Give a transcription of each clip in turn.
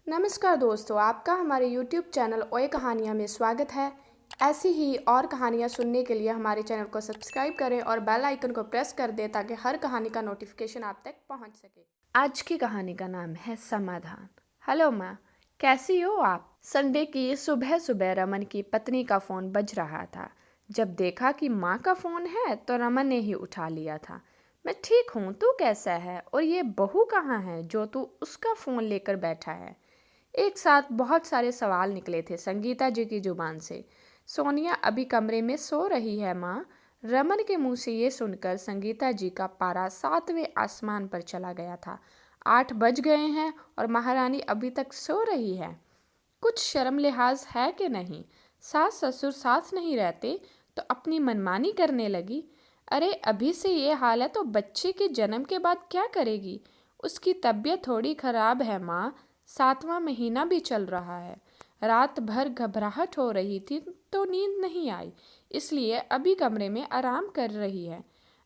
नमस्कार दोस्तों, आपका हमारे YouTube चैनल ओए कहानियाँ में स्वागत है। ऐसी ही और कहानियाँ सुनने के लिए हमारे चैनल को सब्सक्राइब करें और बेल आइकन को प्रेस कर दें ताकि हर कहानी का नोटिफिकेशन आप तक पहुंच सके। आज की कहानी का नाम है समाधान। हेलो माँ, कैसी हो आप? संडे की सुबह सुबह रमन की पत्नी का फ़ोन बज रहा था। जब देखा कि माँ का फ़ोन है तो रमन ने ही उठा लिया था। मैं ठीक हूँ, तू कैसा है? और ये बहू कहाँ है जो तू उसका फ़ोन लेकर बैठा है? एक साथ बहुत सारे सवाल निकले थे संगीता जी की जुबान से। सोनिया अभी कमरे में सो रही है माँ। रमन के मुंह से ये सुनकर संगीता जी का पारा 7वें आसमान पर चला गया था। 8 बज गए हैं और महारानी अभी तक सो रही है। कुछ शर्म लिहाज है कि नहीं? सास ससुर साथ नहीं रहते तो अपनी मनमानी करने लगी। अरे अभी से ये हाल है तो बच्चे के जन्म के बाद क्या करेगी? उसकी तबीयत थोड़ी खराब है माँ। 7वां महीना भी चल रहा है। रात भर घबराहट हो रही थी तो नींद नहीं आई, इसलिए अभी कमरे में आराम कर रही है।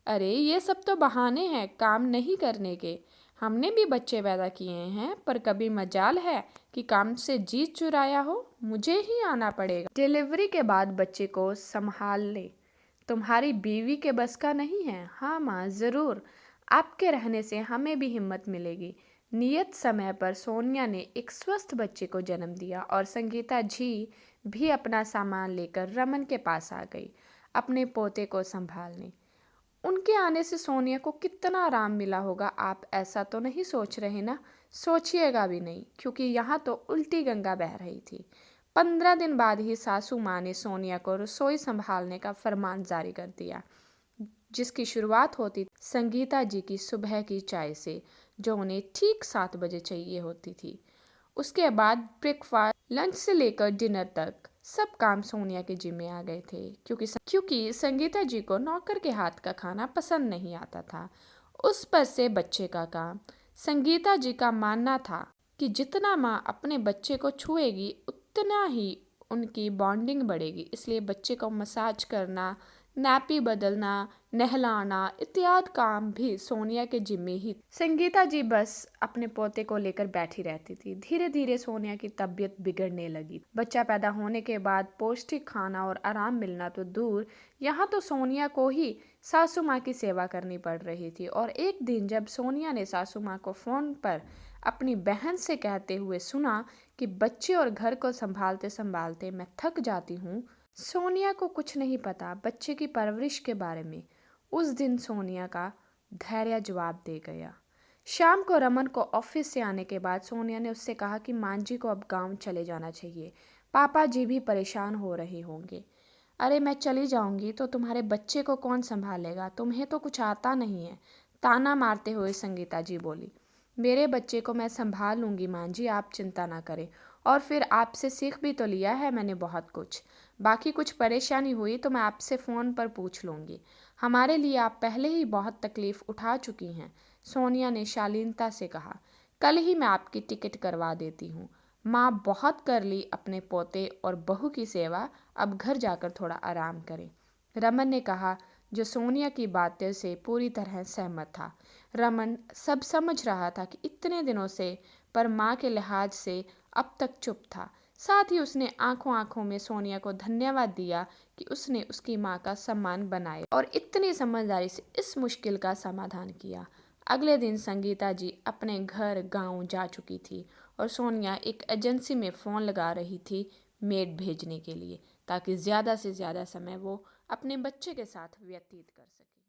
अरे ये सब तो बहाने हैं काम नहीं करने के। हमने भी बच्चे पैदा किए हैं, पर कभी मजाल है कि काम से जीत चुराया हो? मुझे ही आना पड़ेगा। डिलीवरी के बाद बच्चे को संभाल ले। तुम्हारी बीवी के बस का नहीं है? हाँ माँ, ज़रूर। आपके रहने से हमें भी हिम्मत मिलेगी। नियत समय पर सोनिया ने एक स्वस्थ बच्चे को जन्म दिया और संगीता जी भी अपना सामान लेकर रमन के पास आ गई, अपने पोते को संभालने। उनके आने से सोनिया को कितना आराम मिला होगा, आप ऐसा तो नहीं सोच रहे ना? सोचिएगा भी नहीं, क्योंकि यहाँ तो उल्टी गंगा बह रही थी। 15 दिन बाद ही सासू माँ ने सोनिया को रसोई संभालने का फरमान जारी कर दिया, जिसकी शुरुआत होती संगीता जी की सुबह की चाय से, जो उन्हें ठीक 7 बजे चाहिए होती थी। उसके बाद ब्रेकफास्ट, लंच से लेकर डिनर तक सब काम सोनिया के जिम्मे आ गए थे, क्योंकि संगीता जी को नौकर के हाथ का खाना पसंद नहीं आता था। उस पर से बच्चे का काम। संगीता जी का मानना था कि जितना माँ अपने बच्चे को छुएगी उतना ही उनकी बॉन्डिंग बढ़ेगी, इसलिए बच्चे को मसाज करना, नैपी बदलना, नहलाना इत्यादि काम भी सोनिया के जिम्मे ही। संगीता जी बस अपने पोते को लेकर बैठी रहती थी। धीरे धीरे सोनिया की तबीयत बिगड़ने लगी। बच्चा पैदा होने के बाद पौष्टिक खाना और आराम मिलना तो दूर, यहाँ तो सोनिया को ही सासू माँ की सेवा करनी पड़ रही थी। और एक दिन जब सोनिया ने सासू माँ को फ़ोन पर अपनी बहन से कहते हुए सुना कि बच्चे और घर को संभालते संभालते मैं थक जाती हूँ, सोनिया को कुछ नहीं पता बच्चे की परवरिश के बारे में। उस दिन सोनिया का धैर्य जवाब दे गया। शाम को रमन को ऑफिस से आने के बाद सोनिया ने उससे कहा कि मां जी को अब गांव चले जाना चाहिए, पापा जी भी परेशान हो रहे होंगे। अरे मैं चली जाऊंगी तो तुम्हारे बच्चे को कौन संभालेगा? तुम्हें तो कुछ आता नहीं है, ताना मारते हुए संगीता जी बोली। मेरे बच्चे को मैं संभाल लूंगी मां जी, आप चिंता ना करें। और फिर आपसे सीख भी तो लिया है मैंने बहुत कुछ। बाकी कुछ परेशानी हुई तो मैं आपसे फ़ोन पर पूछ लूँगी। हमारे लिए आप पहले ही बहुत तकलीफ़ उठा चुकी हैं, सोनिया ने शालीनता से कहा। कल ही मैं आपकी टिकट करवा देती हूँ। माँ बहुत कर ली अपने पोते और बहू की सेवा, अब घर जाकर थोड़ा आराम करें, रमन ने कहा, जो सोनिया की बातें से पूरी तरह सहमत था। रमन सब समझ रहा था कि इतने दिनों से, पर माँ के लिहाज से अब तक चुप था। साथ ही उसने आंखों आंखों में सोनिया को धन्यवाद दिया कि उसने उसकी माँ का सम्मान बनाया और इतनी समझदारी से इस मुश्किल का समाधान किया। अगले दिन संगीता जी अपने घर गांव जा चुकी थी और सोनिया एक एजेंसी में फ़ोन लगा रही थी मेड भेजने के लिए, ताकि ज़्यादा से ज़्यादा समय वो अपने बच्चे के साथ व्यतीत कर सके।